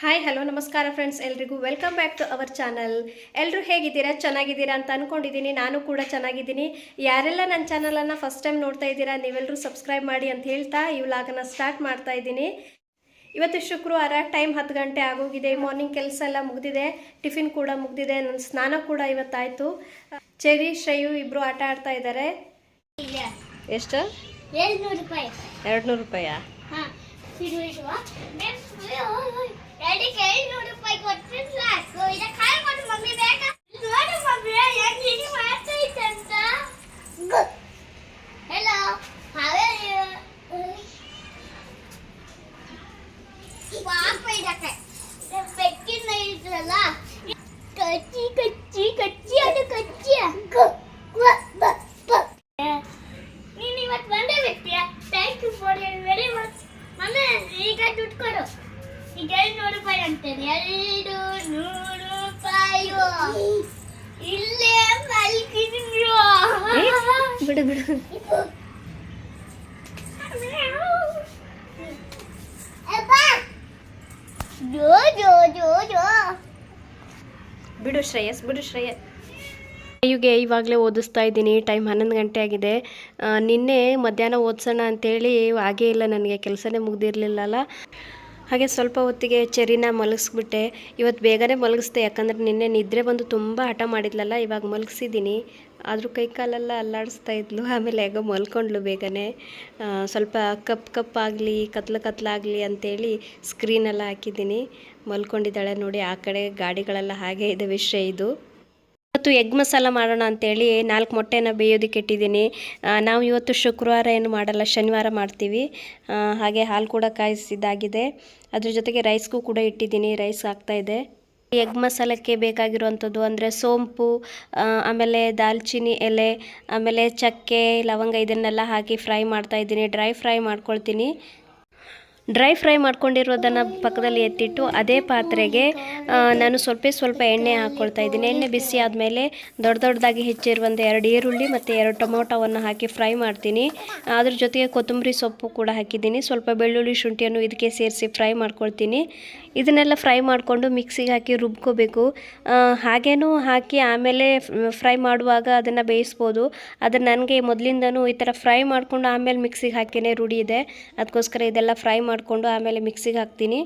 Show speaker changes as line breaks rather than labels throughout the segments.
Hi hello ನಮಸ್ಕಾರ friends, ಎಲ್ರಿಗೂ welcome back to our channel. ಎಲ್ಲರೂ ಹೇಗಿದ್ದೀರಾ? ಚೆನ್ನಾಗಿದ್ದೀರಾ ಅಂತ ಅಂದ್ಕೊಂಡಿದ್ದೀನಿ. ನಾನು ಕೂಡ ಚೆನ್ನಾಗಿದ್ದೀನಿ. ಯಾರೆಲ್ಲ ನನ್ನ ಚಾನಲನ್ನು ಫಸ್ಟ್ ಟೈಮ್ ನೋಡ್ತಾ ಇದ್ದೀರಾ ನೀವೆಲ್ಲರೂ ಸಬ್ಸ್ಕ್ರೈಬ್ ಮಾಡಿ ಅಂತ ಹೇಳ್ತಾ ಈ ವ್ಲಾಗನ್ನು ಸ್ಟಾರ್ಟ್ ಮಾಡ್ತಾ ಇದ್ದೀನಿ. ಇವತ್ತು ಶುಕ್ರವಾರ, ಟೈಮ್ 10 ಗಂಟೆ ಆಗೋಗಿದೆ. ಮಾರ್ನಿಂಗ್ ಕೆಲಸ ಎಲ್ಲ ಮುಗಿದಿದೆ, ಟಿಫಿನ್ ಕೂಡ ಮುಗಿದಿದೆ, ನನ್ನ ಸ್ನಾನ ಕೂಡ ಇವತ್ತಾಯಿತು. ಚೆರಿ, ಶ್ರೇಯು ಇಬ್ಬರು ಆಟ ಆಡ್ತಾ ಇದ್ದಾರೆ. ಎಷ್ಟು? 200 ರೂಪಾಯಾ?
ಕಚ್ಚಿ ಕಚ್ಚಿ ಕಚ್ಚಿ ಅದು ಕಚ್ಚಿ ನೀನು ಇವತ್ತು ಬಂದೇ ಬಿಡ್ತೀಯ. Thank you for your very much. Mummy ಈಗ ದುಡ್ಡು ಕೊಡು. ಈಗ 200 ರೂಪಾಯಿ ಅಂತೇನೆ. 200 ರೂಪಾಯಿ ಇಲ್ಲೇ ಮಲ್ಕಿದ್ರು.
ಬಿಡು ಬಿಡು.
ಜೋ ಜೋ ಜೋ ಜೋ
ಬಿಡು ಶ್ರೇಯಸ್, ಬಿಡು ಶ್ರೇಯಸ್. ಶ್ರೇಯುಗೆ ಇವಾಗಲೇ ಓದಿಸ್ತಾ ಇದ್ದೀನಿ. ಟೈಮ್ 11 ಗಂಟೆ ಆಗಿದೆ. ನಿನ್ನೆ ಮಧ್ಯಾಹ್ನ ಓದಿಸೋಣ ಅಂತೇಳಿ ಹಾಗೇ ಇಲ್ಲ, ನನಗೆ ಕೆಲಸನೇ ಮುಗ್ದಿರಲಿಲ್ಲಲ್ಲ. ಹಾಗೆ ಸ್ವಲ್ಪ ಹೊತ್ತಿಗೆ ಚೆರಿನ ಮಲಗಿಸ್ಬಿಟ್ಟೆ. ಇವತ್ತು ಬೇಗನೆ ಮಲಗಿಸ್ದೆ, ಯಾಕಂದರೆ ನಿನ್ನೆ ನಿದ್ರೆ ಬಂದು ತುಂಬ ಹಠ ಮಾಡಿದ್ಲಲ್ಲ. ಇವಾಗ ಮಲಗಿಸಿದ್ದೀನಿ, ಆದರೂ ಕೈ ಕಾಲೆಲ್ಲ ಅಲ್ಲಾಡಿಸ್ತಾ ಇದ್ಲು. ಆಮೇಲೆ ಹೇಗೋ ಮಲ್ಕೊಂಡ್ಲು ಬೇಗನೆ. ಸ್ವಲ್ಪ ಕಪ್ಪಾಗಲಿ ಕತ್ಲಾಗಲಿ ಅಂತೇಳಿ ಸ್ಕ್ರೀನೆಲ್ಲ ಹಾಕಿದ್ದೀನಿ. ಮಲ್ಕೊಂಡಿದ್ದಾಳೆ ನೋಡಿ. ಆ ಕಡೆ ಗಾಡಿಗಳೆಲ್ಲ ಹಾಗೆ ಇದೆ. ವಿಷಯ ಇದು. ಇವತ್ತು ಎಗ್ ಮಸಾಲ ಮಾಡೋಣ ಅಂತೇಳಿ 4 ಮೊಟ್ಟೆನ ಬೇಯೋದಕ್ಕೆ ಇಟ್ಟಿದ್ದೀನಿ. ನಾವು ಇವತ್ತು ಶುಕ್ರವಾರ ಏನು ಮಾಡಲ್ಲ, ಶನಿವಾರ ಮಾಡ್ತೀವಿ. ಹಾಗೆ ಹಾಲು ಕೂಡ ಕಾಯಿಸಿದ್ದಾಗಿದೆ. ಅದ್ರ ಜೊತೆಗೆ ರೈಸ್ಗೂ ಕೂಡ ಇಟ್ಟಿದ್ದೀನಿ, ರೈಸ್ ಆಗ್ತಾಯಿದೆ. ಎಗ್ ಮಸಾಲಕ್ಕೆ ಬೇಕಾಗಿರುವಂಥದ್ದು ಅಂದರೆ ಸೋಂಪು, ಆಮೇಲೆ ದಾಲ್ಚಿನ್ನಿ ಎಲೆ, ಆಮೇಲೆ ಚಕ್ಕೆ, ಲವಂಗ ಇದನ್ನೆಲ್ಲ ಹಾಕಿ ಫ್ರೈ ಮಾಡ್ತಾಯಿದ್ದೀನಿ. ಡ್ರೈ ಫ್ರೈ ಮಾಡ್ಕೊಳ್ತೀನಿ. ಡ್ರೈ ಫ್ರೈ ಮಾಡ್ಕೊಂಡಿರೋದನ್ನು ಪಕ್ಕದಲ್ಲಿ ಎತ್ತಿಟ್ಟು ಅದೇ ಪಾತ್ರೆಗೆ ನಾನು ಸ್ವಲ್ಪ ಎಣ್ಣೆ ಹಾಕ್ಕೊಳ್ತಾ ಇದ್ದೀನಿ. ಎಣ್ಣೆ ಬಿಸಿ ಆದಮೇಲೆ ದೊಡ್ಡದಾಗಿ ಹೆಚ್ಚಿರುವಂಥ 2 ಈರುಳ್ಳಿ ಮತ್ತು 2 ಟೊಮೊಟೊವನ್ನು ಹಾಕಿ ಫ್ರೈ ಮಾಡ್ತೀನಿ. ಅದ್ರ ಜೊತೆಗೆ ಕೊತ್ತಂಬರಿ ಸೊಪ್ಪು ಕೂಡ ಹಾಕಿದ್ದೀನಿ. ಸ್ವಲ್ಪ ಬೆಳ್ಳುಳ್ಳಿ ಶುಂಠಿಯನ್ನು ಇದಕ್ಕೆ ಸೇರಿಸಿ ಫ್ರೈ ಮಾಡ್ಕೊಳ್ತೀನಿ. ಇದನ್ನೆಲ್ಲ ಫ್ರೈ ಮಾಡಿಕೊಂಡು ಮಿಕ್ಸಿಗೆ ಹಾಕಿ ರುಬ್ಕೋಬೇಕು. ಹಾಗೇನೂ ಹಾಕಿ ಆಮೇಲೆ ಫ್ರೈ ಮಾಡುವಾಗ ಅದನ್ನು ಬೇಯಿಸ್ಬೋದು. ಆದರೆ ನನಗೆ ಮೊದಲಿಂದನೂ ಈ ಥರ ಫ್ರೈ ಮಾಡಿಕೊಂಡು ಆಮೇಲೆ ಮಿಕ್ಸಿಗೆ ಹಾಕಿನೇ ರೂಢಿ ಇದೆ. ಅದಕ್ಕೋಸ್ಕರ ಇದೆಲ್ಲ ಫ್ರೈ ಮಾಡಿಕೊಂಡು ಆಮೇಲೆ ಮಿಕ್ಸಿಗೆ ಹಾಕ್ತೀನಿ.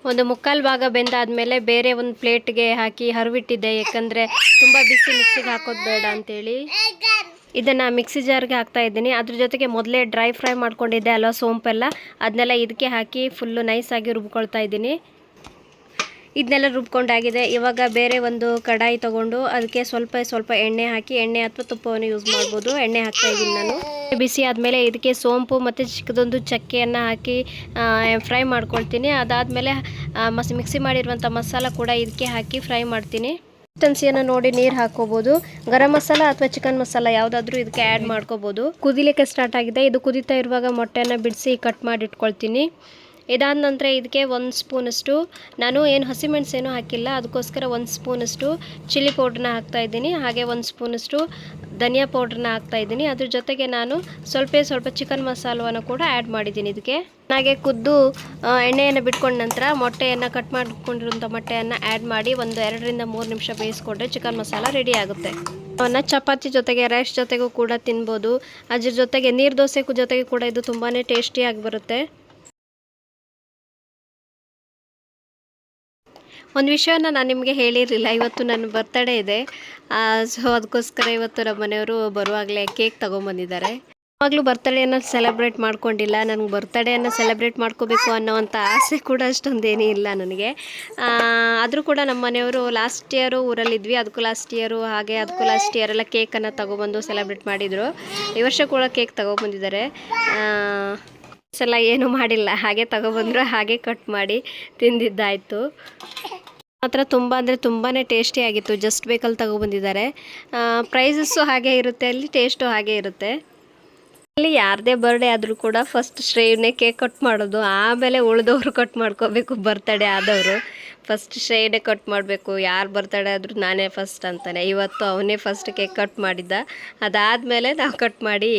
ಒಂದು 1/4 ಭಾಗ ಬೆಂದಾದಮೇಲೆ ಬೇರೆ ಒಂದು ಪ್ಲೇಟ್ಗೆ ಹಾಕಿ ಹರಿಬಿಟ್ಟಿದ್ದೆ, ಯಾಕಂದರೆ ತುಂಬ ಬಿಸಿ ಮಿಕ್ಸಿಗೆ ಹಾಕೋದು ಬೇಡ ಅಂತೇಳಿ. ಇದನ್ನು ಮಿಕ್ಸಿ ಜಾರ್ಗೆ ಹಾಕ್ತಾ ಇದ್ದೀನಿ. ಅದ್ರ ಜೊತೆಗೆ ಮೊದಲೇ ಡ್ರೈ ಫ್ರೈ ಮಾಡ್ಕೊಂಡಿದ್ದೆ ಅಲ್ವಾ ಸೋಂಪೆಲ್ಲ, ಅದನ್ನೆಲ್ಲ ಇದಕ್ಕೆ ಹಾಕಿ ಫುಲ್ಲು ನೈಸಾಗಿ ರುಬ್ಕೊಳ್ತಾ ಇದ್ದೀನಿ. ಇದನ್ನೆಲ್ಲ ರುಬ್ಕೊಂಡಾಗಿದೆ. ಇವಾಗ ಬೇರೆ ಒಂದು ಕಡಾಯಿ ತೊಗೊಂಡು ಅದಕ್ಕೆ ಸ್ವಲ್ಪ ಎಣ್ಣೆ ಹಾಕಿ, ಎಣ್ಣೆ ಅಥವಾ ತುಪ್ಪವನ್ನು ಯೂಸ್ ಮಾಡ್ಬೋದು. ಎಣ್ಣೆ ಹಾಕ್ತಾ ಇದ್ದೀನಿ ನಾನು. ಬಿಸಿ ಆದಮೇಲೆ ಇದಕ್ಕೆ ಸೋಂಪು ಮತ್ತು ಚಿಕ್ಕದೊಂದು ಚಕ್ಕೆಯನ್ನು ಹಾಕಿ ಫ್ರೈ ಮಾಡ್ಕೊಳ್ತೀನಿ. ಅದಾದಮೇಲೆ ಮಿಕ್ಸಿ ಮಾಡಿರುವಂಥ ಮಸಾಲ ಕೂಡ ಇದಕ್ಕೆ ಹಾಕಿ ಫ್ರೈ ಮಾಡ್ತೀನಿ. ಕನ್ಸಿಸ್ಟೆನ್ಸಿಯನ್ನು ನೋಡಿ ನೀರು ಹಾಕೋಬೋದು. ಗರಂ ಮಸಾಲ ಅಥವಾ ಚಿಕನ್ ಮಸಾಲ ಯಾವುದಾದ್ರೂ ಇದಕ್ಕೆ ಆ್ಯಡ್ ಮಾಡ್ಕೋಬೋದು. ಕುದಿಲಿಕ್ಕೆ ಸ್ಟಾರ್ಟ್ ಆಗಿದೆ. ಇದು ಕುದೀತಾ ಇರುವಾಗ ಮೊಟ್ಟೆನ ಬಿಡಿಸಿ ಕಟ್ ಮಾಡಿ ಇಟ್ಕೊಳ್ತೀನಿ. ಇದಾದ ನಂತರ ಇದಕ್ಕೆ 1 ಸ್ಪೂನಷ್ಟು, ನಾನು ಏನು ಹಸಿಮೆಣಸೇನೂ ಹಾಕಿಲ್ಲ, ಅದಕ್ಕೋಸ್ಕರ 1 ಸ್ಪೂನಷ್ಟು ಚಿಲ್ಲಿ ಪೌಡ್ರನ್ನ ಹಾಕ್ತಾಯಿದ್ದೀನಿ. ಹಾಗೆ 1 ಸ್ಪೂನಷ್ಟು ಧನಿಯಾ ಪೌಡ್ರನ್ನ ಹಾಕ್ತಾಯಿದ್ದೀನಿ. ಅದ್ರ ಜೊತೆಗೆ ನಾನು ಸ್ವಲ್ಪ ಚಿಕನ್ ಮಸಾಲವನ್ನು ಕೂಡ ಆ್ಯಡ್ ಮಾಡಿದ್ದೀನಿ. ಇದಕ್ಕೆ ಹಾಗೆ ಕುದ್ದು ಎಣ್ಣೆಯನ್ನು ಬಿಟ್ಕೊಂಡ ನಂತರ ಮೊಟ್ಟೆಯನ್ನು ಕಟ್ ಮಾಡಿಕೊಂಡಿರೋಂಥ ಮೊಟ್ಟೆಯನ್ನು ಆ್ಯಡ್ ಮಾಡಿ ಒಂದು 2 ರಿಂದ 3 ನಿಮಿಷ ಬೇಯಿಸ್ಕೊಂಡ್ರೆ ಚಿಕನ್ ಮಸಾಲ ರೆಡಿ ಆಗುತ್ತೆ. ಅವನ್ನ ಚಪಾತಿ ಜೊತೆಗೆ, ರೈಸ್ ಜೊತೆಗೂ ಕೂಡ ತಿನ್ಬೋದು. ಅದ್ರ ಜೊತೆಗೆ ನೀರು ದೋಸೆ ಜೊತೆಗೆ ಕೂಡ ಇದು ತುಂಬಾ ಟೇಸ್ಟಿಯಾಗಿ ಬರುತ್ತೆ. ಒಂದು ವಿಷಯನ ನಾನು ನಿಮಗೆ ಹೇಳಿರಲಿಲ್ಲ, ಇವತ್ತು ನನ್ನ ಬರ್ತಡೇ ಇದೆ. ಸೊ ಅದಕ್ಕೋಸ್ಕರ ಇವತ್ತು ನಮ್ಮ ಮನೆಯವರು ಬರುವಾಗಲೇ ಕೇಕ್ ತೊಗೊಂಬಂದಿದ್ದಾರೆ. ಯಾವಾಗಲೂ ಬರ್ತಡೇನ ಸೆಲೆಬ್ರೇಟ್ ಮಾಡ್ಕೊಂಡಿಲ್ಲ. ನನಗೆ ಬರ್ತಡೇನ ಸೆಲೆಬ್ರೇಟ್ ಮಾಡ್ಕೋಬೇಕು ಅನ್ನೋವಂಥ ಆಸೆ ಕೂಡ ಅಷ್ಟೊಂದೇನೂ ಇಲ್ಲ ನನಗೆ. ಆದರೂ ಕೂಡ ನಮ್ಮ ಮನೆಯವರು ಲಾಸ್ಟ್ ಇಯರು ಊರಲ್ಲಿದ್ವಿ, ಅದಕ್ಕೂ ಲಾಸ್ಟ್ ಇಯರೆಲ್ಲ ಕೇಕನ್ನು ತೊಗೊಬಂದು ಸೆಲೆಬ್ರೇಟ್ ಮಾಡಿದರು. ಈ ವರ್ಷ ಕೂಡ ಕೇಕ್ ತೊಗೊಬಂದಿದ್ದಾರೆ. ಸಲ ಏನೂ ಮಾಡಿಲ್ಲ, ಹಾಗೆ ತೊಗೊಬಂದರು, ಹಾಗೆ ಕಟ್ ಮಾಡಿ ತಿಂದಿದ್ದಾಯಿತು. ಮಾತ್ರ ತುಂಬ ಅಂದರೆ ತುಂಬಾ ಟೇಸ್ಟಿಯಾಗಿತ್ತು. ಜಸ್ಟ್ ಬೇಕಲ್ಲಿ ತೊಗೊಬಂದಿದ್ದಾರೆ. ಪ್ರೈಸಸ್ಸು ಹಾಗೆ ಇರುತ್ತೆ, ಅಲ್ಲಿ ಟೇಸ್ಟು ಹಾಗೆ ಇರುತ್ತೆ. ಅಲ್ಲಿ ಯಾರದೇ ಬರ್ಡೇ ಆದರೂ ಕೂಡ ಫಸ್ಟ್ ಶ್ರೇಯನೇ ಕೇಕ್ ಕಟ್ ಮಾಡೋದು, ಆಮೇಲೆ ಉಳಿದವರು ಕಟ್ ಮಾಡ್ಕೋಬೇಕು. ಬರ್ತಡೇ ಆದವರು ಫಸ್ಟ್ ಶ್ರೇಯನೇ ಕಟ್ ಮಾಡಬೇಕು. ಯಾರು ಬರ್ತಡೇ ಆದರೂ ನಾನೇ ಫಸ್ಟ್ ಅಂತಾನೆ. ಇವತ್ತು ಅವನೇ ಫಸ್ಟ್ ಕೇಕ್ ಕಟ್ ಮಾಡಿದ್ದ, ಅದಾದಮೇಲೆ ನಾವು ಕಟ್ ಮಾಡಿ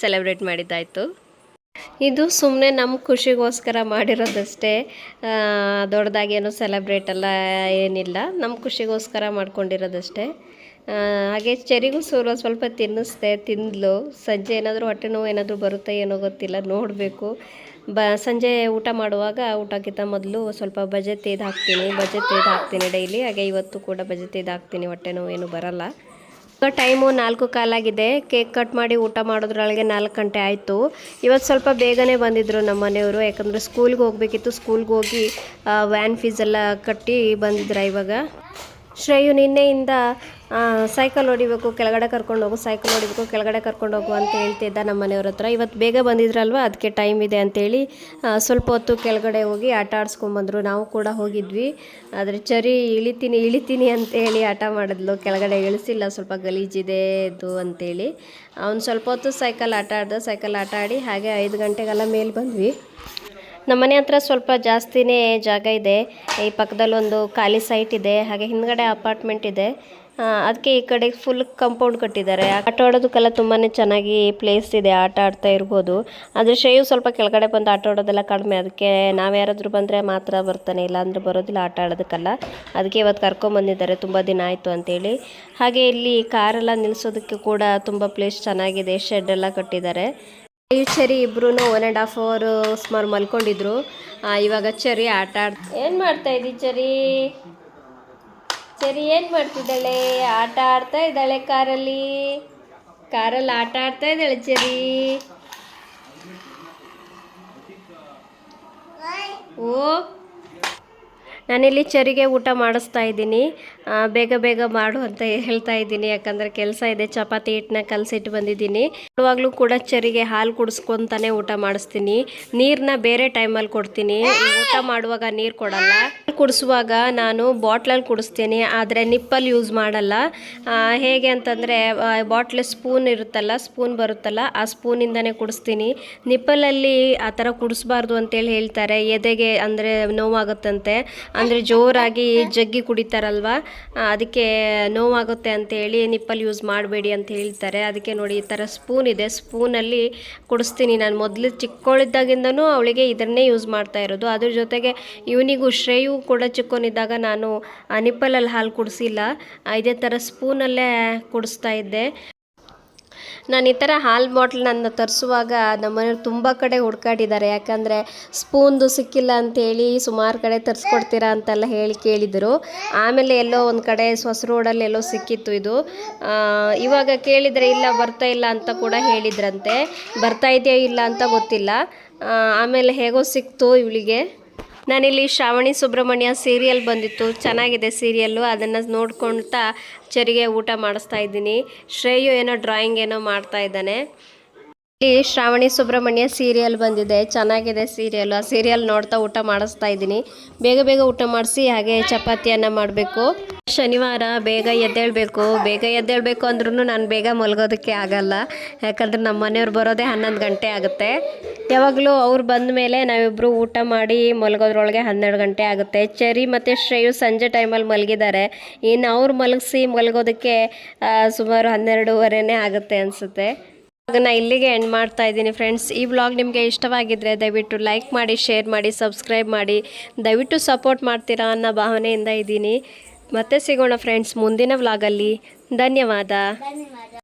ಸೆಲೆಬ್ರೇಟ್ ಮಾಡಿದ್ದಾಯಿತು. ಇದು ಸುಮ್ಮನೆ ನಮ್ಮ ಖುಷಿಗೋಸ್ಕರ ಮಾಡಿರೋದಷ್ಟೇ. ದೊಡ್ಡದಾಗೇನು ಸೆಲೆಬ್ರೇಟ್ ಎಲ್ಲ ಏನಿಲ್ಲ, ನಮ್ಮ ಖುಷಿಗೋಸ್ಕರ ಮಾಡ್ಕೊಂಡಿರೋದಷ್ಟೇ. ಹಾಗೆ ಚೆರಿಗೂ ಸ್ವಲ್ಪ ತಿನ್ನಿಸ್ದೆ, ತಿಂದ್ಲು. ಸಂಜೆ ಏನಾದರೂ ಹೊಟ್ಟೆ ನೋವು ಏನಾದರೂ ಬರುತ್ತೆ ಏನೋ ಗೊತ್ತಿಲ್ಲ, ನೋಡಬೇಕು. ಸಂಜೆ ಊಟ ಮಾಡುವಾಗ ಊಟಕ್ಕಿಂತ ಮೊದಲು ಸ್ವಲ್ಪ ಬಜೆ ತೆಗೆದು ಹಾಕ್ತೀನಿ ಡೈಲಿ. ಹಾಗೆ ಇವತ್ತು ಕೂಡ ಬಜೆ ತೆಗೆದು ಹಾಕ್ತೀನಿ, ಹೊಟ್ಟೆ ನೋವು ಏನು ಬರಲ್ಲ. ಈಗ ಟೈಮು 4:15 ಆಗಿದೆ. ಕೇಕ್ ಕಟ್ ಮಾಡಿ ಊಟ ಮಾಡೋದ್ರೊಳಗೆ 4 ಗಂಟೆ ಆಯಿತು. ಇವತ್ತು ಸ್ವಲ್ಪ ಬೇಗನೆ ಬಂದಿದ್ದರು ನಮ್ಮ ಮನೆಯವರು, ಯಾಕಂದರೆ ಸ್ಕೂಲ್ಗೆ ಹೋಗಬೇಕಿತ್ತು. ಸ್ಕೂಲ್ಗೆ ಹೋಗಿ ವ್ಯಾನ್ ಫೀಸ್ ಎಲ್ಲ ಕಟ್ಟಿ ಬಂದಿದ್ರು. ಇವಾಗ ಶ್ರೇಯು ನಿನ್ನೆಯಿಂದ ಸೈಕಲ್ ಹೊಡಿಬೇಕು, ಕೆಳಗಡೆ ಕರ್ಕೊಂಡು ಹೋಗು ಅಂತ ಹೇಳ್ತಿದ್ದ ನಮ್ಮ ಮನೆಯವ್ರ ಹತ್ರ. ಇವತ್ತು ಬೇಗ ಬಂದಿದ್ರಲ್ವ, ಅದಕ್ಕೆ ಟೈಮ್ ಇದೆ ಅಂಥೇಳಿ ಸ್ವಲ್ಪ ಹೊತ್ತು ಕೆಳಗಡೆ ಹೋಗಿ ಆಟ ಆಡಿಸ್ಕೊಂಬಂದರು. ನಾವು ಕೂಡ ಹೋಗಿದ್ವಿ. ಆದರೆ ಚರಿ ಇಳಿತೀನಿ ಅಂತೇಳಿ ಆಟ ಮಾಡಿದ್ಲು, ಕೆಳಗಡೆ ಇಳಿಸಿಲ್ಲ, ಸ್ವಲ್ಪ ಗಲೀಜಿದೆ ಇದು ಅಂತೇಳಿ. ಅವ್ನು ಸ್ವಲ್ಪ ಹೊತ್ತು ಸೈಕಲ್ ಆಟ ಆಡಿ ಹಾಗೆ 5 ಗಂಟೆಗೆಲ್ಲ ಮೇಲೆ ಬಂದ್ವಿ. ನಮ್ಮನೆ ಹತ್ರ ಸ್ವಲ್ಪ ಜಾಸ್ತಿನೇ ಜಾಗ ಇದೆ. ಈ ಪಕ್ಕದಲ್ಲೊಂದು ಖಾಲಿ ಸೈಟ್ ಇದೆ, ಹಾಗೆ ಹಿಂದ್ಗಡೆ ಅಪಾರ್ಟ್ಮೆಂಟ್ ಇದೆ. ಅದಕ್ಕೆ ಈ ಕಡೆ ಫುಲ್ ಕಾಂಪೌಂಡ್ ಕಟ್ಟಿದ್ದಾರೆ. ಆಟ ಆಡೋದಕ್ಕೆಲ್ಲ ತುಂಬಾ ಚೆನ್ನಾಗಿ ಪ್ಲೇಸ್ ಇದೆ, ಆಟ ಆಡ್ತಾ ಇರ್ಬೋದು. ಆದರೆ ಶ್ರೇಯು ಸ್ವಲ್ಪ ಕೆಳಗಡೆ ಬಂದು ಆಟ ಆಡೋದೆಲ್ಲ ಕಡಿಮೆ. ಅದಕ್ಕೆ ನಾವು ಯಾರಾದರೂ ಬಂದರೆ ಮಾತ್ರ ಬರ್ತಾನೆ, ಇಲ್ಲಾಂದರೆ ಬರೋದಿಲ್ಲ ಆಟ ಆಡೋದಕ್ಕೆಲ್ಲ. ಅದಕ್ಕೆ ಇವತ್ತು ಕರ್ಕೊಂಬಂದಿದ್ದಾರೆ, ತುಂಬ ದಿನ ಆಯಿತು ಅಂತೇಳಿ. ಹಾಗೆ ಇಲ್ಲಿ ಕಾರೆಲ್ಲ ನಿಲ್ಲಿಸೋದಕ್ಕೆ ಕೂಡ ತುಂಬ ಪ್ಲೇಸ್ ಚೆನ್ನಾಗಿದೆ, ಶೆಡ್ ಎಲ್ಲ ಕಟ್ಟಿದ್ದಾರೆ. ಚೆರಿ ಇಬ್ರು 1.5 hour ಸುಮಾರು ಮಲ್ಕೊಂಡಿದ್ರು. ಇವಾಗ ಚೆರಿ ಏನು ಮಾಡ್ತಾ ಇದ್ದಿ ಚೆರಿ ಏನು ಮಾಡ್ತಿದ್ದಾಳೆ? ಆಟ ಆಡ್ತಾ ಇದ್ದಾಳೆ, ಕಾರಲ್ಲಿ ಆಟ ಆಡ್ತಾ ಇದ್ದಾಳೆ ಚೆರಿ. ಓ, ನಾನಿಲ್ಲಿ ಚರಿಗೆ ಊಟ ಮಾಡಿಸ್ತಾ ಇದ್ದೀನಿ. ಬೇಗ ಮಾಡು ಅಂತ ಹೇಳ್ತಾ ಇದ್ದೀನಿ, ಯಾಕಂದರೆ ಕೆಲಸ ಇದೆ. ಚಪಾತಿ ಹಿಟ್ಟನ್ನ ಕಲಸಿಟ್ಟು ಬಂದಿದ್ದೀನಿ. ಯಾವಾಗಲೂ ಕೂಡ ಚರಿಗೆ ಹಾಲು ಕುಡಿಸ್ಕೊತಾನೆ ಊಟ ಮಾಡಿಸ್ತೀನಿ. ನೀರನ್ನ ಬೇರೆ ಟೈಮಲ್ಲಿ ಕೊಡ್ತೀನಿ, ಊಟ ಮಾಡುವಾಗ ನೀರು ಕೊಡಲ್ಲ. ಕುಡಿಸುವಾಗ ನಾನು ಬಾಟ್ಲಲ್ಲಿ ಕುಡಿಸ್ತೀನಿ, ಆದರೆ ನಿಪ್ಪಲ್ಲಿ ಯೂಸ್ ಮಾಡಲ್ಲ. ಹೇಗೆ ಅಂತಂದರೆ ಬಾಟ್ಲ್ ಸ್ಪೂನ್ ಬರುತ್ತಲ್ಲ, ಆ ಸ್ಪೂನಿಂದನೇ ಕುಡಿಸ್ತೀನಿ. ನಿಪ್ಪಲಲ್ಲಿ ಆ ಥರ ಕುಡಿಸ್ಬಾರ್ದು ಅಂತೇಳಿ ಹೇಳ್ತಾರೆ, ಎದೆಗೆ ಅಂದರೆ ನೋವಾಗುತ್ತಂತೆ. ಅಂದರೆ ಜೋರಾಗಿ ಜಗ್ಗಿ ಕುಡಿತಾರಲ್ವ, ಅದಕ್ಕೆ ನೋವಾಗುತ್ತೆ ಅಂತೇಳಿ ನಿಪ್ಪಲ್ಲಿ ಯೂಸ್ ಮಾಡಬೇಡಿ ಅಂತ ಹೇಳ್ತಾರೆ. ಅದಕ್ಕೆ ನೋಡಿ ಈ ಥರ ಸ್ಪೂನ್ ಇದೆ, ಸ್ಪೂನಲ್ಲಿ ಕುಡಿಸ್ತೀನಿ. ನಾನು ಮೊದಲು ಚಿಕ್ಕವಳಿದ್ದಾಗಿಂದನೂ ಅವಳಿಗೆ ಇದನ್ನೇ ಯೂಸ್ ಮಾಡ್ತಾ ಇರೋದು. ಅದ್ರ ಜೊತೆಗೆ ಇವನಿಗೂ ಶ್ರೇಯು ಕೂಡ ಚಿಕ್ಕವನಿದ್ದಾಗ ನಾನು ನಿಪ್ಪಲಲ್ಲಿ ಹಾಲು ಕುಡಿಸಿಲ್ಲ, ಇದೇ ಥರ ಸ್ಪೂನಲ್ಲೇ ಕುಡಿಸ್ತಾ ಇದ್ದೆ. ನಾನು ಈ ಥರ ಹಾಲು ಬಾಟ್ಲ್ ನನ್ನ ತರಿಸುವಾಗ ನಮ್ಮನೆಯವ್ರು ತುಂಬ ಕಡೆ ಹುಡ್ಕಾಡಿದ್ದಾರೆ, ಯಾಕಂದರೆ ಸ್ಪೂನ್ದು ಸಿಕ್ಕಿಲ್ಲ ಅಂತೇಳಿ ಸುಮಾರು ಕಡೆ ತರಿಸ್ಕೊಡ್ತೀರಾ ಅಂತೆಲ್ಲ ಕೇಳಿದರು. ಆಮೇಲೆ ಎಲ್ಲೋ ಒಂದು ಕಡೆ ಹೊಸ ರೋಡಲ್ಲಿ ಎಲ್ಲೋ ಸಿಕ್ಕಿತ್ತು ಇದು. ಇವಾಗ ಕೇಳಿದರೆ ಇಲ್ಲ ಬರ್ತಾ ಇಲ್ಲ ಅಂತ ಕೂಡ ಹೇಳಿದ್ರಂತೆ. ಬರ್ತಾ ಇದೆಯೋ ಇಲ್ಲ ಅಂತ ಗೊತ್ತಿಲ್ಲ. ಆಮೇಲೆ ಹೇಗೋ ಸಿಕ್ತು ಇವಳಿಗೆ. ನಾನಿಲ್ಲಿ ಶ್ರಾವಣಿ ಸುಬ್ರಹ್ಮಣ್ಯ ಸೀರಿಯಲ್ ಬಂದಿತ್ತು, ಚೆನ್ನಾಗಿದೆ ಸೀರಿಯಲ್ಲು. ಅದನ್ನು ನೋಡ್ಕೊಳ್ತಾ ಚರಿಗೆ ಊಟ ಮಾಡಿಸ್ತಾ ಇದ್ದೀನಿ. ಶ್ರೇಯು ಏನೋ ಡ್ರಾಯಿಂಗ್ ಏನೋ ಮಾಡ್ತಾ ಇದ್ದಾನೆ. ಇಲ್ಲಿ ಶ್ರಾವಣಿ ಸುಬ್ರಹ್ಮಣ್ಯ ಸೀರಿಯಲ್ ಬಂದಿದೆ, ಚೆನ್ನಾಗಿದೆ ಸೀರಿಯಲ್. ಆ ಸೀರಿಯಲ್ ನೋಡ್ತಾ ಊಟ ಮಾಡಿಸ್ತಾ ಇದ್ದೀನಿ. ಬೇಗ ಊಟ ಮಾಡಿಸಿ ಹಾಗೆ ಚಪಾತಿಯನ್ನು ಮಾಡಬೇಕು. ಶನಿವಾರ ಬೇಗ ಎದ್ದೇಳಬೇಕು ಅಂದ್ರೂ ನಾನು ಬೇಗ ಮಲಗೋದಕ್ಕೆ ಆಗಲ್ಲ, ಯಾಕಂದರೆ ನಮ್ಮ ಮನೆಯವ್ರು ಬರೋದೇ 11 ಗಂಟೆ ಆಗುತ್ತೆ. ಯಾವಾಗಲೂ ಅವ್ರು ಬಂದ ಮೇಲೆ ನಾವಿಬ್ಬರು ಊಟ ಮಾಡಿ ಮಲಗೋದ್ರೊಳಗೆ 12 ಗಂಟೆ ಆಗುತ್ತೆ. ಚೆರಿ ಮತ್ತು ಶ್ರೇಯು ಸಂಜೆ ಟೈಮಲ್ಲಿ ಮಲಗಿದ್ದಾರೆ. ಇನ್ನು ಅವ್ರು ಮಲಗೋದಕ್ಕೆ ಸುಮಾರು 12:15 ಆಗುತ್ತೆ ಅನಿಸುತ್ತೆ. ಅದನ್ನು ಇಲ್ಲಿಗೆ ಎಂಡ್ ಮಾಡ್ತಾ ಇದ್ದೀನಿ ಫ್ರೆಂಡ್ಸ್. ಈ ವ್ಲಾಗ್ ನಿಮಗೆ ಇಷ್ಟವಾಗಿದ್ದರೆ ದಯವಿಟ್ಟು ಲೈಕ್ ಮಾಡಿ, ಶೇರ್ ಮಾಡಿ, ಸಬ್ಸ್ಕ್ರೈಬ್ ಮಾಡಿ. ದಯವಿಟ್ಟು ಸಪೋರ್ಟ್ ಮಾಡ್ತೀರಾ ಅನ್ನೋ ಭಾವನೆಯಿಂದ ಇದ್ದೀನಿ. ಮತ್ತೆ ಸಿಗೋಣ ಫ್ರೆಂಡ್ಸ್ ಮುಂದಿನ ವ್ಲಾಗಲ್ಲಿ. ಧನ್ಯವಾದ.